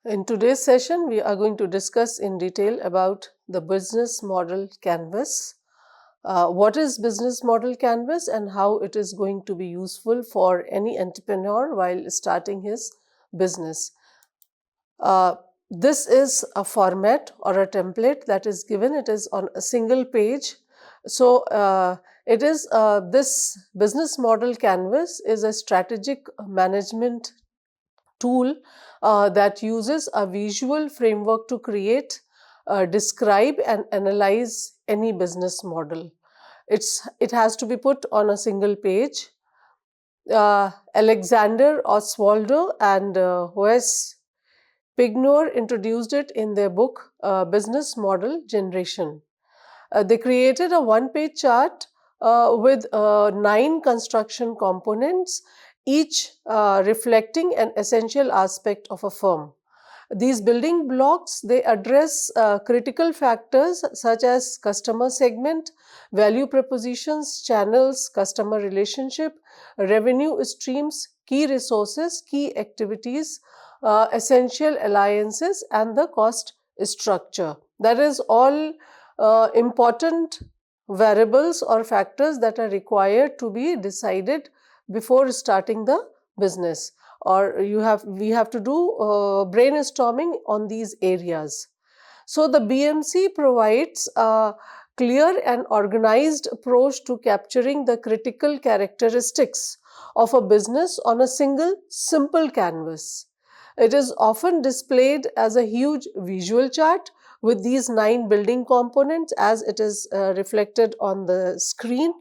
In today's session, we are going to discuss in detail about the business model canvas. What is business model canvas and how it is going to be useful for any entrepreneur while starting his business. This is a format or a template that is given. It is on a single page. So, this business model canvas is a strategic management tool that uses a visual framework to create, describe and analyze any business model. It has to be put on a single page. Alexander Oswaldo and Wes Pignor introduced it in their book Business Model Generation. They created a one-page chart with 9 construction components, each reflecting an essential aspect of a firm. These building blocks, they address critical factors such as customer segment, value propositions, channels, customer relationship, revenue streams, key resources, key activities, essential alliances, and the cost structure. That is all important variables or factors that are required to be decided before starting the business, or we have to do brainstorming on these areas. So the BMC provides a clear and organized approach to capturing the critical characteristics of a business on a single simple canvas. It is often displayed as a huge visual chart with these 9 building components as it is reflected on the screen.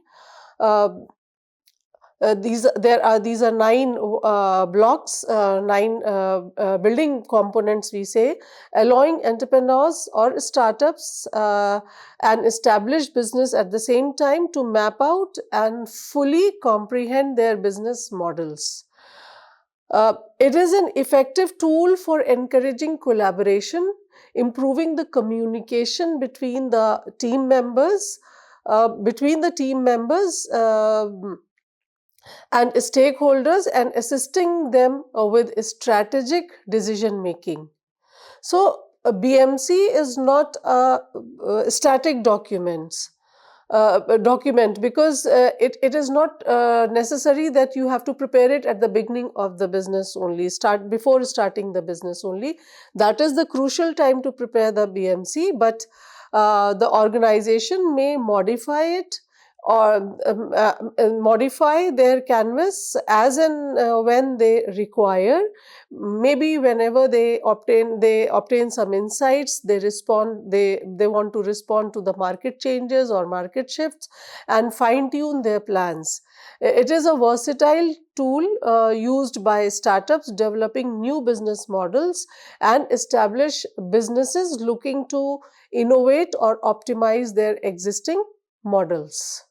Uh, these are 9 blocks, 9 building components, we say, allowing entrepreneurs or startups and established business at the same time to map out and fully comprehend their business models. It is an effective tool for encouraging collaboration, improving the communication between the team members, and stakeholders, and assisting them with strategic decision making. So, a BMC is not a static document because it is not necessary that you have to prepare it at the beginning of the business only, before starting the business only. That is the crucial time to prepare the BMC, but the organization may modify it or modify their canvas as and when they require. Maybe whenever they obtain some insights, they want to respond to the market changes or market shifts and fine tune their plans. It is a versatile tool used by startups developing new business models and established businesses looking to innovate or optimize their existing models.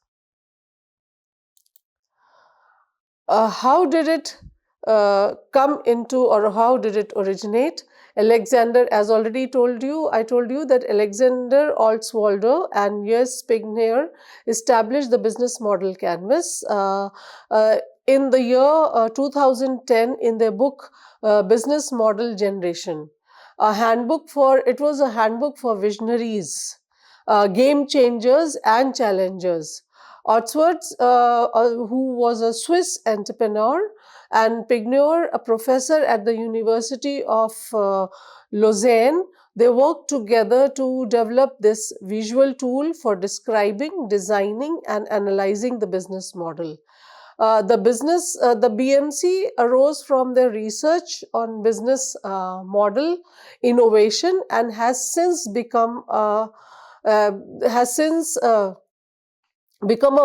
How did it come into, or how did it originate? Alexander, as already I told you that Alexander Oswaldo and U.S. Pignor established the business model canvas in the year 2010 in their book Business Model Generation. It was a handbook for visionaries, game changers and challengers. Oswald, who was a Swiss entrepreneur, and Pignor, a professor at the University of Lausanne, they worked together to develop this visual tool for describing, designing, and analyzing the business model. The BMC arose from their research on business model innovation and has since become a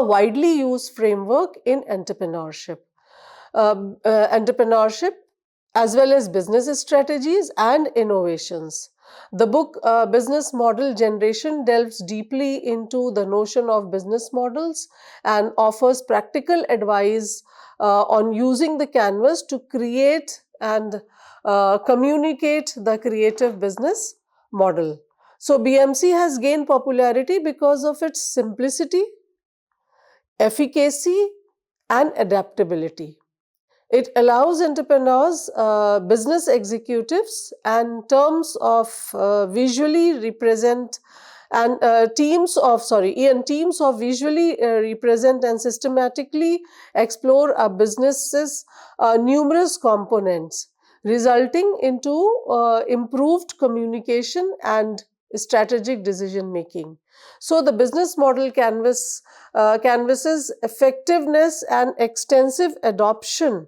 widely used framework in entrepreneurship. Entrepreneurship as well as business strategies and innovations. The book Business Model Generation delves deeply into the notion of business models and offers practical advice on using the canvas to create and communicate the creative business model. So, BMC has gained popularity because of its simplicity, efficacy, and adaptability. It allows entrepreneurs, business executives, and terms of visually represent and teams of visually represent and systematically explore a business's numerous components, resulting into improved communication and strategic decision making. So the business model canvasses effectiveness and extensive adoption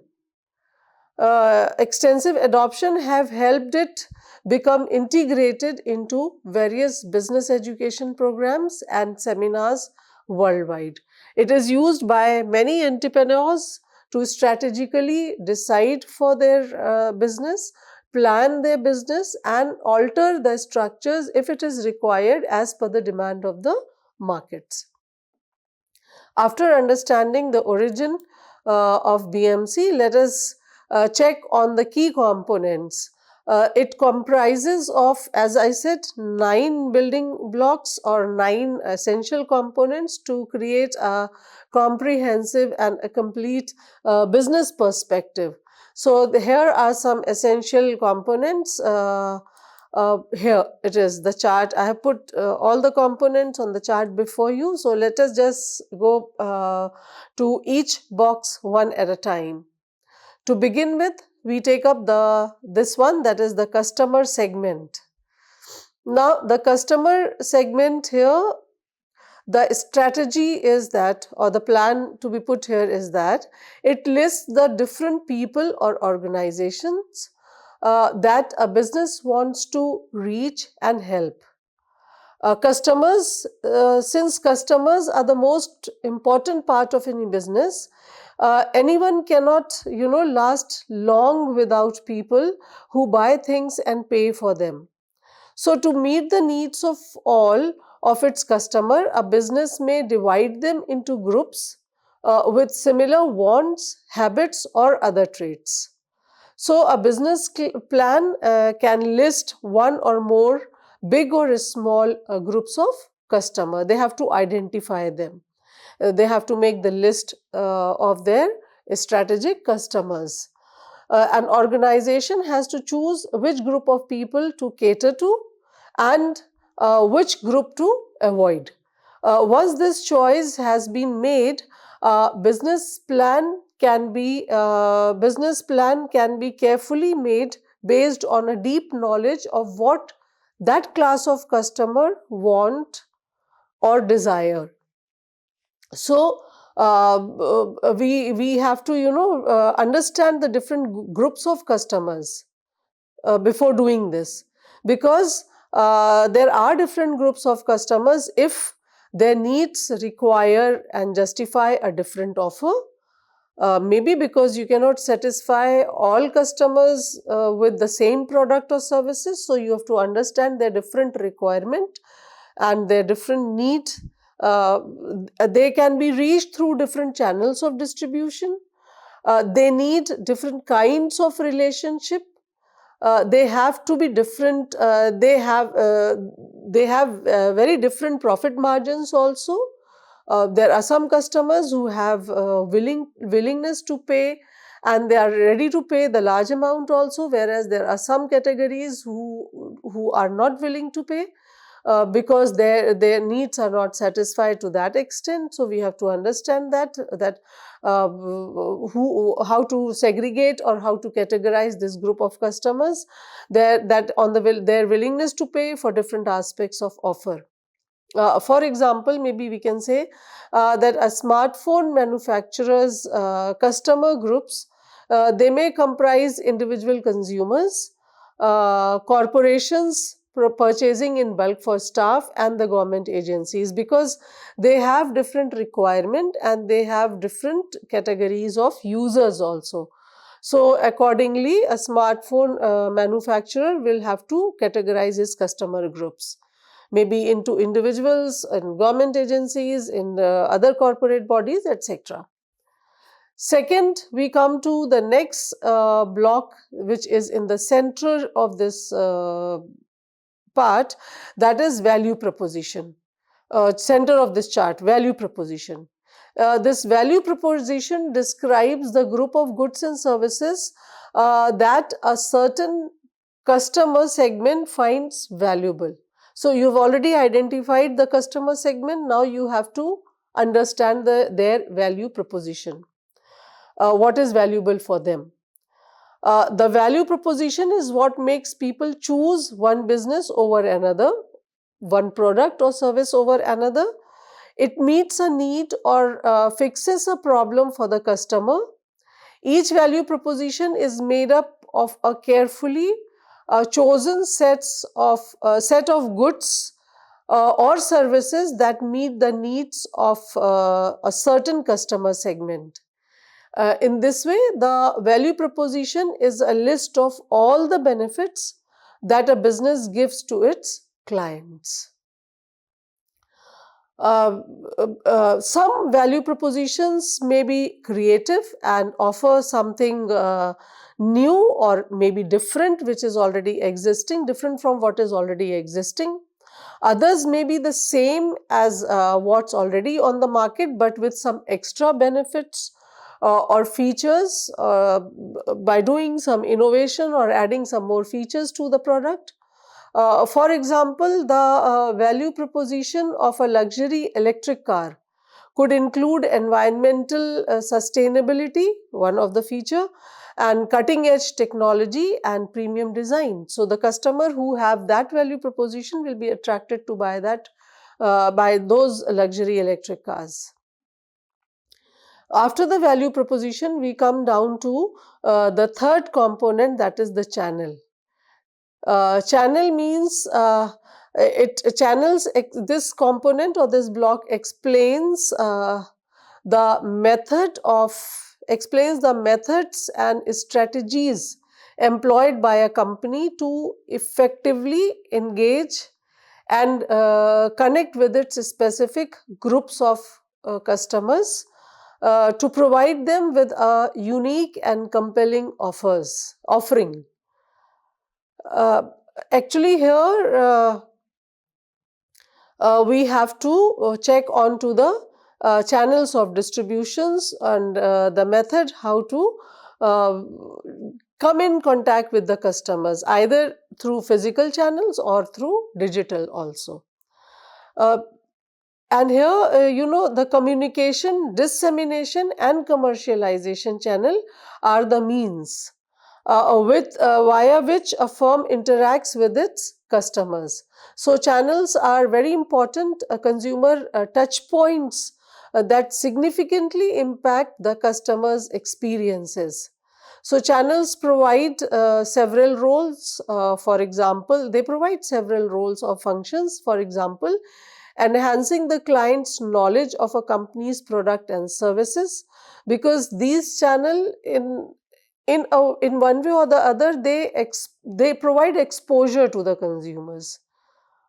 have helped it become integrated into various business education programs and seminars worldwide. It is used by many entrepreneurs to strategically decide for their business, plan their business, and alter the structures if it is required as per the demand of the markets. After understanding the origin of BMC, let us check on the key components. It comprises of, as I said, 9 building blocks or 9 essential components to create a comprehensive and a complete business perspective. So here are some essential components. Here it is, the chart. I have put all the components on the chart before you. So let us just go to each box one at a time. To begin with, we take up this one, that is the customer segment. Now, the customer segment here, the strategy is that, or the plan to be put here is that it lists the different people or organizations that a business wants to reach and help. Since customers are the most important part of any business, anyone cannot, last long without people who buy things and pay for them. So to meet the needs of all of its customer, a business may divide them into groups with similar wants, habits, or other traits. So a business plan can list one or more big or small groups of customer. They have to identify them. They have to make the list of their strategic customers. An organization has to choose which group of people to cater to and which group to avoid. Once this choice has been made, business plan can be carefully made based on a deep knowledge of what that class of customer want or desire. So we have to understand the different groups of customers before doing this, because there are different groups of customers. If their needs require and justify a different offer, maybe because you cannot satisfy all customers with the same product or services, so you have to understand their different requirement and their different need. They can be reached through different channels of distribution. They need different kinds of relationship. They have to be different. They have very different profit margins also. There are some customers who have willingness to pay, and they are ready to pay the large amount also, whereas there are some categories who are not willing to pay because their needs are not satisfied to that extent. So we have to understand that how to segregate or how to categorize this group of customers, their willingness to pay for different aspects of offer. For example, maybe we can say that a smartphone manufacturer's customer groups, they may comprise individual consumers, corporations purchasing in bulk for staff, and the government agencies, because they have different requirement and they have different categories of users also. So accordingly, a smartphone manufacturer will have to categorize his customer groups, maybe into individuals and government agencies, in other corporate bodies, etc. Second, we come to the next block, which is in the center of this part, that is value proposition. Center of this chart, value proposition. This value proposition describes the group of goods and services that a certain customer segment finds valuable. So you've already identified the customer segment. Now you have to understand their value proposition. What is valuable for them? The value proposition is what makes people choose one business over another, one product or service over another. It meets a need or fixes a problem for the customer. Each value proposition is made up of a carefully chosen set of goods or services that meet the needs of a certain customer segment. In this way, the value proposition is a list of all the benefits that a business gives to its clients. Some value propositions may be creative and offer something new or maybe different, which is already existing, different from what is already existing. Others may be the same as what's already on the market, but with some extra benefits or features by doing some innovation or adding some more features to the product. For example, the value proposition of a luxury electric car could include environmental sustainability, one of the feature, and cutting edge technology and premium design. So the customer who have that value proposition will be attracted to buy that, buy those luxury electric cars. After the value proposition, we come down to the third component, that is the channel. Channel means it channels this component or this block explains the methods and strategies employed by a company to effectively engage and connect with its specific groups of customers to provide them with a unique and compelling offering. Actually here we have to check on to the channels of distributions and the method how to come in contact with the customers, either through physical channels or through digital also. And here, the communication, dissemination and commercialization channel are the means via which a firm interacts with its customers. So channels are very important consumer touch points that significantly impact the customer's experiences. So channels provide several roles. For example, they provide several roles or functions. For example, enhancing the client's knowledge of a company's product and services, because these channels in one way or the other, they provide exposure to the consumers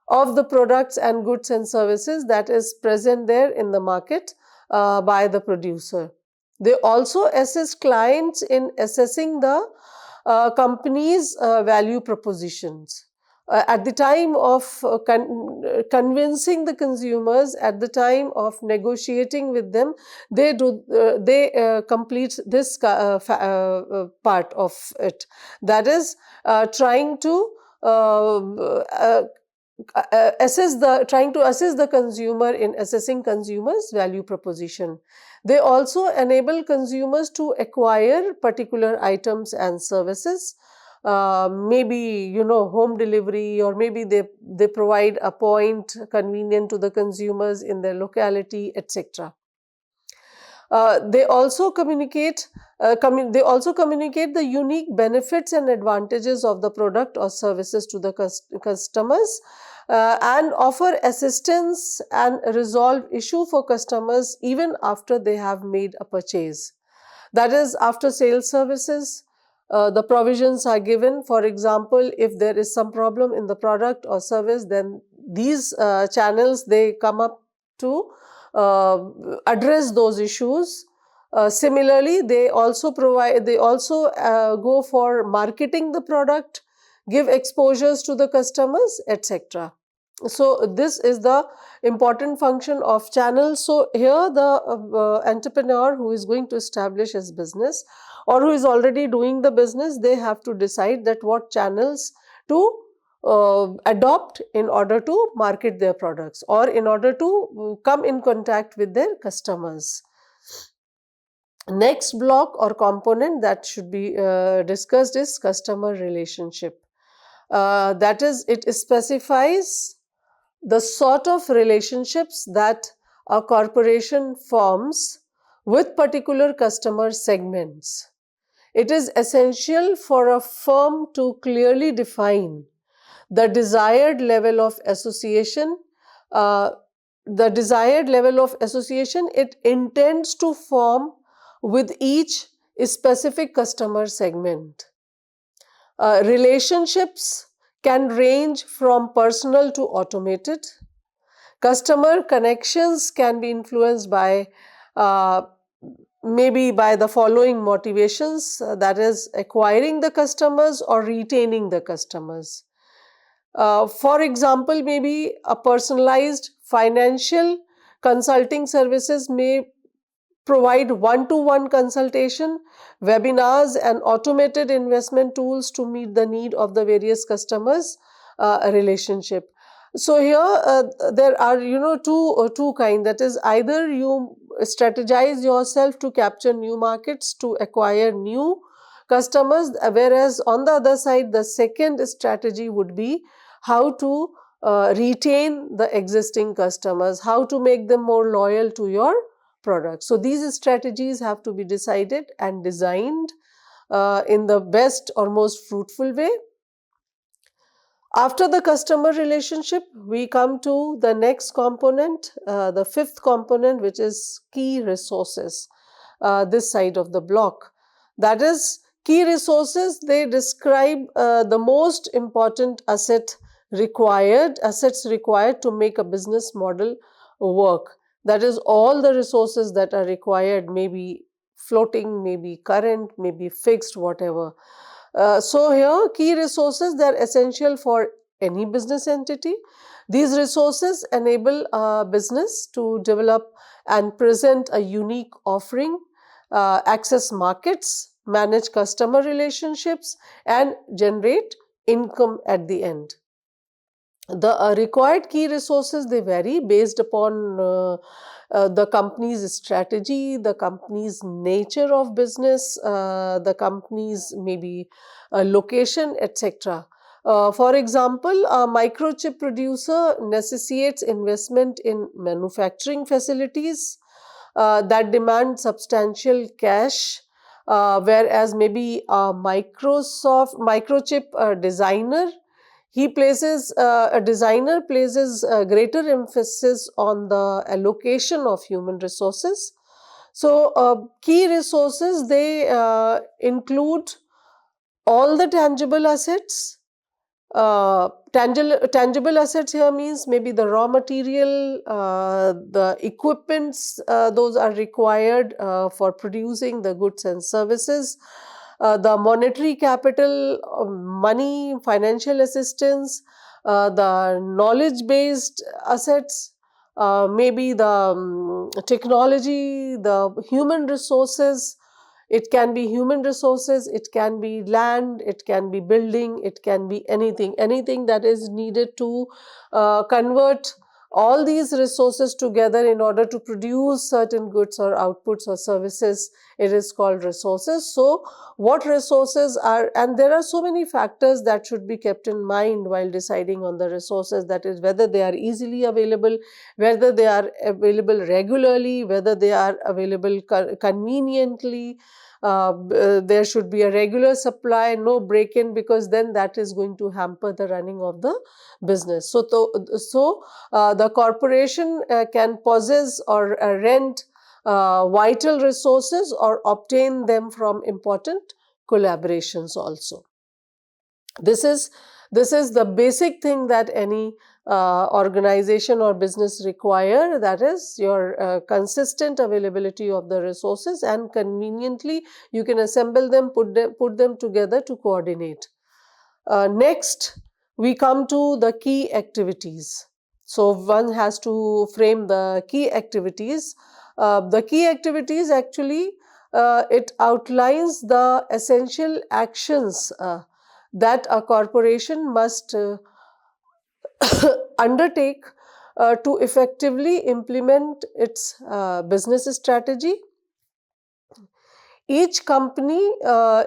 of the products and goods and services that is present there in the market by the producer. They also assist clients in assessing the company's value propositions. At the time of convincing the consumers, at the time of negotiating with them, they complete this part of it. That is trying to trying to assist the consumer in assessing consumers' value proposition. They also enable consumers to acquire particular items and services. Maybe home delivery, or maybe they provide a point convenient to the consumers in their locality, etc. They also communicate the unique benefits and advantages of the product or services to the customers and offer assistance and resolve issue for customers even after they have made a purchase. That is, after sales services, the provisions are given. For example, if there is some problem in the product or service, then these channels, they come up to address those issues. Similarly, they also go for marketing the product, give exposures to the customers, etc. So this is the important function of channels. So here the entrepreneur who is going to establish his business or who is already doing the business, they have to decide that what channels to adopt in order to market their products or in order to come in contact with their customers. Next block or component that should be discussed is customer relationship. That is, it specifies the sort of relationships that a corporation forms with particular customer segments. It is essential for a firm to clearly define the desired level of association. uh, the desired level of association it intends to form with each specific customer segment. Relationships can range from personal to automated. Customer connections can be influenced by uh, maybe by the following motivations, that is acquiring the customers or retaining the customers. For example, maybe a personalized financial consulting services may provide one-to-one consultation, webinars and automated investment tools to meet the need of the various customers relationship. So here there are two kind, that is either you strategize yourself to capture new markets to acquire new customers, whereas on the other side the second strategy would be how to retain the existing customers, how to make them more loyal to your product. So these strategies have to be decided and designed in the best or most fruitful way. After the customer relationship, we come to the next component, the fifth component, which is key resources, this side of the block. That is, key resources, they describe the most important assets required to make a business model work. That is, all the resources that are required, maybe floating, maybe current, maybe fixed, whatever. So here key resources, they are essential for any business entity. These resources enable a business to develop and present a unique offering, access markets, manage customer relationships and generate income at the end. The required key resources, they vary based upon the company's strategy, the company's nature of business, the company's maybe location, etc. For example, a microchip producer necessitates investment in manufacturing facilities that demand substantial cash, whereas maybe a microchip designer, a designer places greater emphasis on the allocation of human resources. So key resources, they include all the tangible assets. Tangible assets here means maybe the raw material, the equipments, those are required for producing the goods and services. The monetary capital, money, financial assistance, the knowledge-based assets, maybe the technology, the human resources. It can be human resources, it can be land, it can be building, it can be anything that is needed to convert all these resources together in order to produce certain goods or outputs or services. It is called resources. So what resources are, and there are so many factors that should be kept in mind while deciding on the resources, that is whether they are easily available, whether they are available regularly, whether they are available conveniently. There should be a regular supply, no break-in, because then that is going to hamper the running of the business. So the corporation can possess or rent vital resources or obtain them from important collaborations also. This is the basic thing that any organization or business require, that is your consistent availability of the resources, and conveniently you can assemble them, put them together to coordinate. Next, we come to the key activities. So one has to frame the key activities. The key activities actually, it outlines the essential actions that a corporation must undertake to effectively implement its business strategy. Each company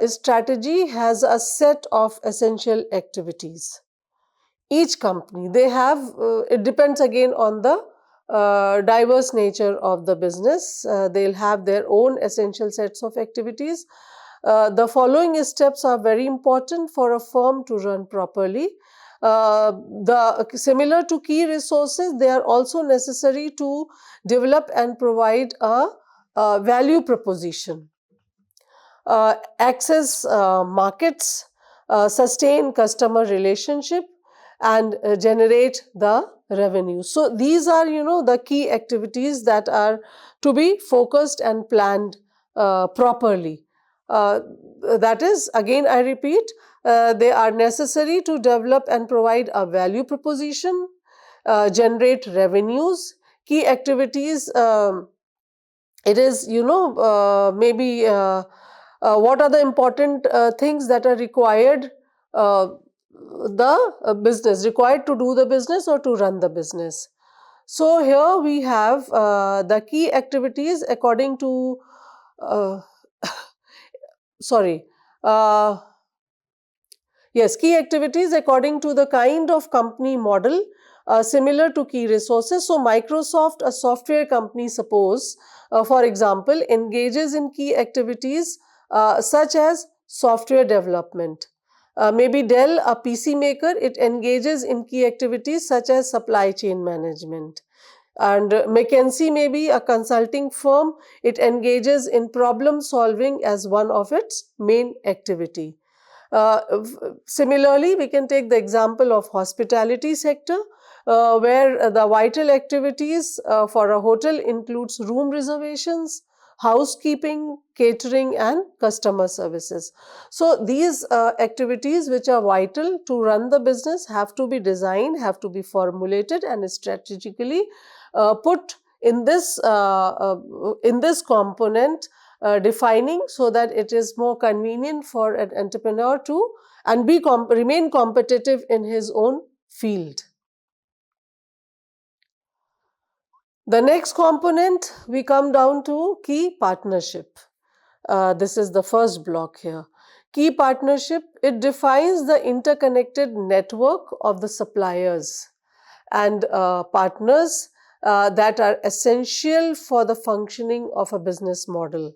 strategy has a set of essential activities. Each company, they have, it depends again on the diverse nature of the business. They'll have their own essential sets of activities. The following steps are very important for a firm to run properly. Similar to key resources, they are also necessary to develop and provide a value proposition, access markets, sustain customer relationship, and generate the revenue. So these are, the key activities that are to be focused and planned properly. That is, again I repeat, they are necessary to develop and provide a value proposition, generate revenues. Key activities, it is, maybe what are the important things that are required, the business required to do the business or to run the business. So here we have the key activities according to uh, sorry yes, key activities according to the kind of company model, similar to key resources. So Microsoft, a software company, suppose, for example, engages in key activities such as software development. Maybe Dell, a PC maker, it engages in key activities such as supply chain management. And McKinsey, maybe a consulting firm, it engages in problem solving as one of its main activity. Uh, Similarly, we can take the example of hospitality sector, where the vital activities for a hotel includes room reservations, housekeeping, catering, and customer services. So these activities which are vital to run the business have to be designed, have to be formulated, and strategically put in this component, defining, so that it is more convenient for an entrepreneur to and remain competitive in his own field. The next component, we come down to key partnership. This is the first block here. Key partnership, it defines the interconnected network of the suppliers and partners that are essential for the functioning of a business model.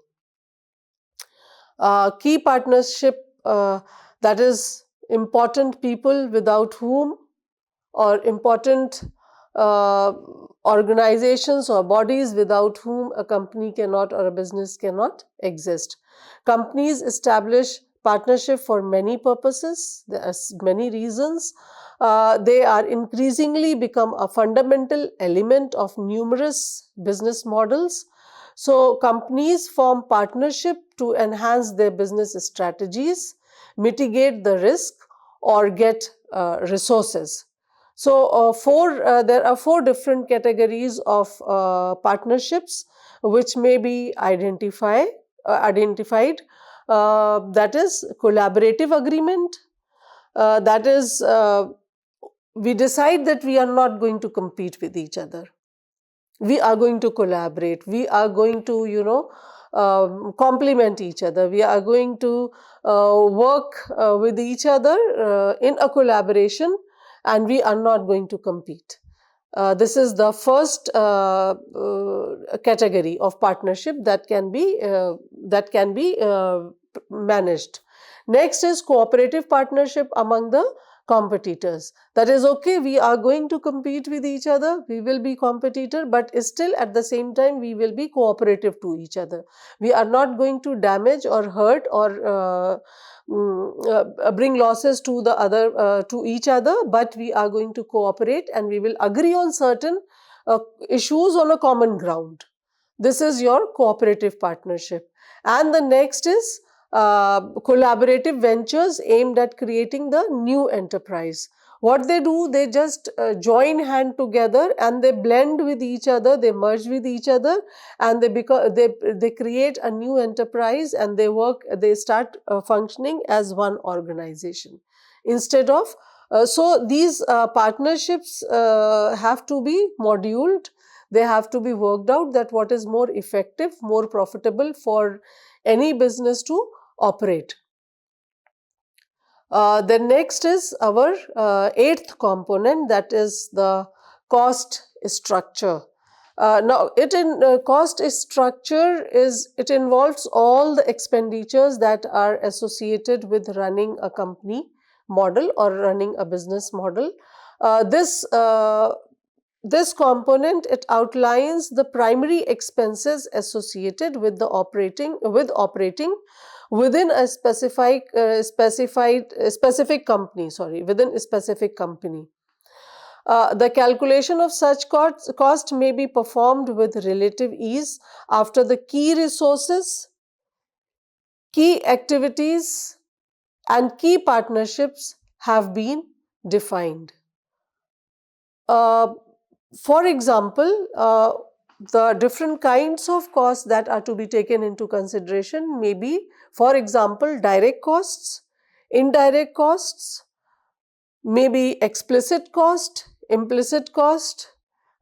Key partnership, that is important people without whom, or important organizations or bodies without whom a company cannot or a business cannot exist. Companies establish partnership for many purposes. There are many reasons. They are increasingly become a fundamental element of numerous business models. So companies form partnership to enhance their business strategies, mitigate the risk, or get resources. So there are four different categories of partnerships which may be identified. That is collaborative agreement. That is, we decide that we are not going to compete with each other. We are going to collaborate. We are going to, complement each other. We are going to work with each other in a collaboration, and we are not going to compete. This is the first category of partnership that can be managed. Next is cooperative partnership among the competitors. That is, okay, we are going to compete with each other, we will be competitor, but still at the same time we will be cooperative to each other. We are not going to damage or hurt or bring losses to the other to each other, but we are going to cooperate and we will agree on certain issues on a common ground. This is your cooperative partnership. And the next is collaborative ventures aimed at creating the new enterprise. What they do, they just join hand together and they blend with each other, they merge with each other, and they create a new enterprise, and they start functioning as one organization instead of so these partnerships have to be moduled. They have to be worked out that what is more effective, more profitable for any business to operate. The next is our eighth component, that is the cost structure. Now, cost structure it involves all the expenditures that are associated with running a company model or running a business model. This component, it outlines the primary expenses associated with operating within a specific company. Within a specific company. The calculation of such cost may be performed with relative ease after the key resources, key activities, and key partnerships have been defined. For example, the different kinds of costs that are to be taken into consideration may be, for example, direct costs, indirect costs, maybe explicit cost, implicit cost,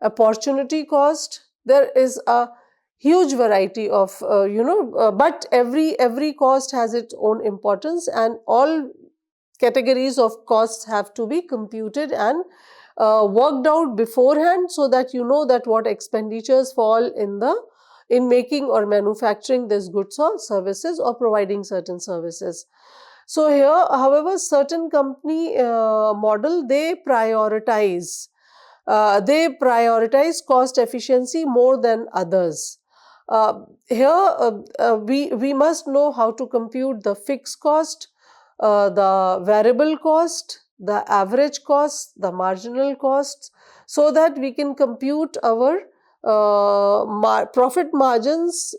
opportunity cost. There is a huge variety of, but every cost has its own importance, and all categories of costs have to be computed and worked out beforehand, so that you know that what expenditures fall in making or manufacturing these goods or services or providing certain services. So here, however, certain company model, they prioritize cost efficiency more than others. We must know how to compute the fixed cost, the variable cost, the average cost, the marginal costs, so that we can compute our profit margins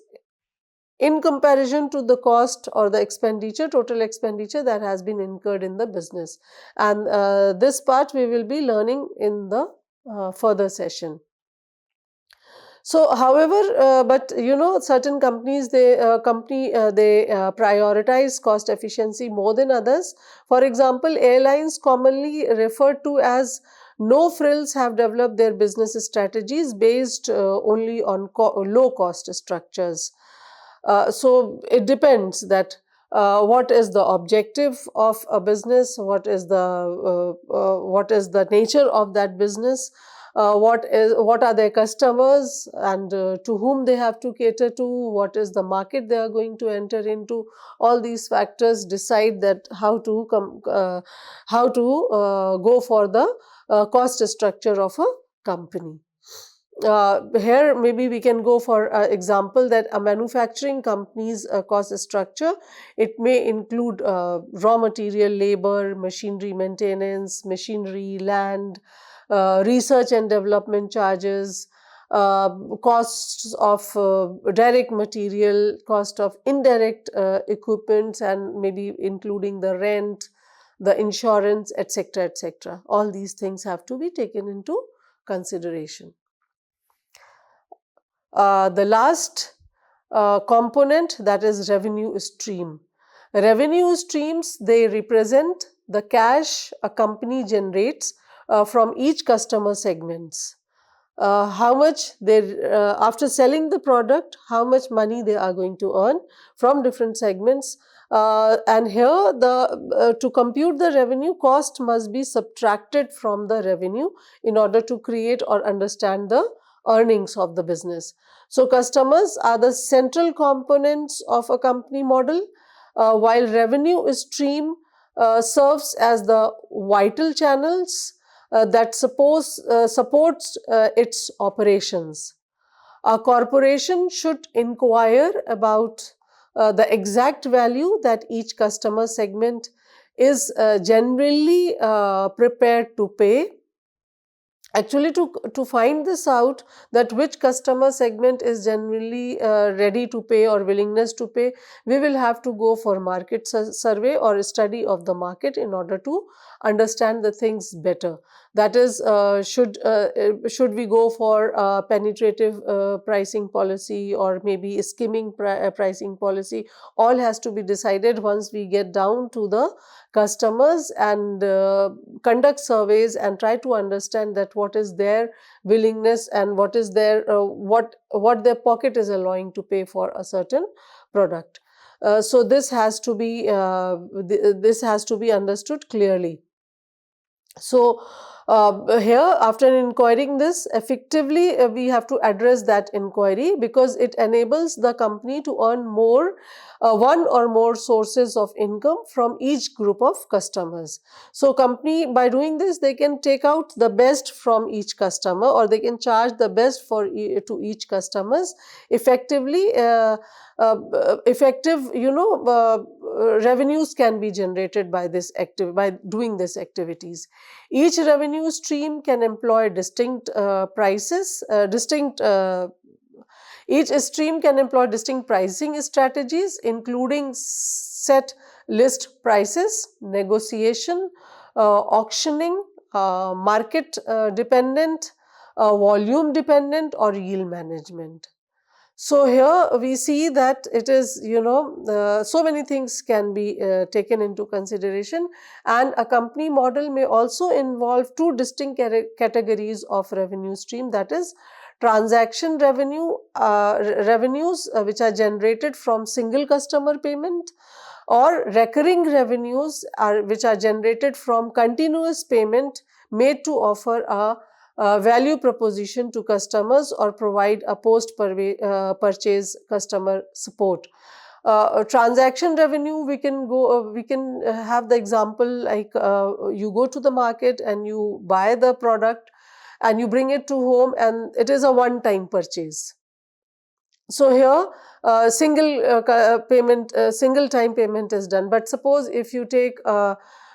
in comparison to the cost or the total expenditure that has been incurred in the business. And this part we will be learning in the further session. So, however, but certain companies, they prioritize cost efficiency more than others. For example, airlines, commonly referred to as no frills, have developed their business strategies based only on low cost structures. So it depends that what is the objective of a business, what is the nature of that business, what are their customers, and to whom they have to cater to, what is the market they are going to enter into. All these factors decide that how to go for the cost structure of a company. Here maybe we can go for example that a manufacturing company's cost structure, it may include raw material, labor, machinery maintenance, machinery, land, research and development charges, costs of direct material, cost of indirect equipment, and maybe including the rent, the insurance, etc., etc. All these things have to be taken into consideration. The last component, that is revenue stream. Revenue streams, they represent the cash a company generates from each customer segments. How much after selling the product, how much money they are going to earn from different segments. And here to compute the revenue, cost must be subtracted from the revenue in order to create or understand the earnings of the business. So customers are the central components of a company model, while revenue stream serves as the vital channels that supports its operations. A corporation should inquire about the exact value that each customer segment is generally prepared to pay, Actually, to find this out, that which customer segment is generally ready to pay or willingness to pay, we will have to go for market survey or a study of the market in order to understand the things better. That is, should we go for penetrative pricing policy, or maybe skimming pricing policy? All has to be decided once we get down to the customers and conduct surveys and try to understand that what is their willingness and what is their what their pocket is allowing to pay for a certain product. So this has to be understood clearly. So here, after inquiring this effectively, we have to address that inquiry, because it enables the company to earn more, one or more sources of income from each group of customers. So company, by doing this, they can take out the best from each customer, or they can charge the best to each customers effectively. Effective, revenues can be generated by doing this activities. Each revenue stream can employ distinct each stream can employ distinct pricing strategies, including set list prices, negotiation, auctioning, market dependent, volume dependent, or yield management. So here we see that it is, so many things can be taken into consideration, and a company model may also involve two distinct categories of revenue stream, that is transaction revenues which are generated from single customer payment, or recurring revenues which are generated from continuous payment made to offer a value proposition to customers or provide a purchase customer support. Transaction revenue, we can have the example like you go to the market and you buy the product and you bring it to home, and it is a one-time purchase. So here single time payment is done. But suppose if you take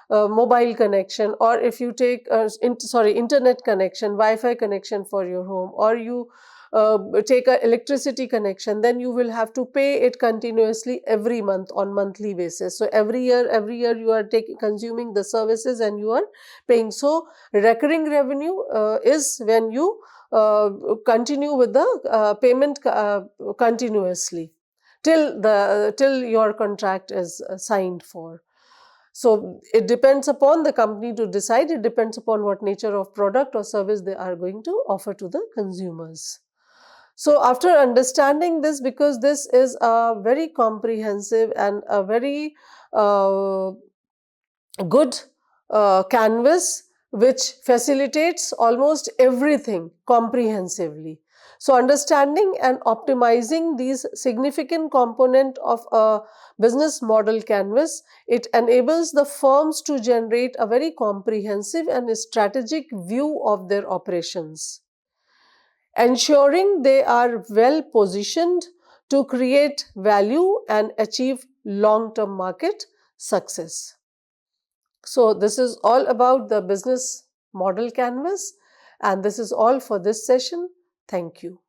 mobile connection, or if you take internet connection, Wi-Fi connection for your home, or you take a electricity connection, then you will have to pay it continuously every month on monthly basis. So every year you are consuming the services and you are paying. So recurring revenue is when you continue with the payment continuously till your contract is signed for. So it depends upon the company to decide. It depends upon what nature of product or service they are going to offer to the consumers. So after understanding this, because this is a very comprehensive and a very good canvas which facilitates almost everything comprehensively. So understanding and optimizing these significant component of a business model canvas, it enables the firms to generate a very comprehensive and strategic view of their operations, ensuring they are well positioned to create value and achieve long-term market success. So this is all about the business model canvas, and this is all for this session. Thank you.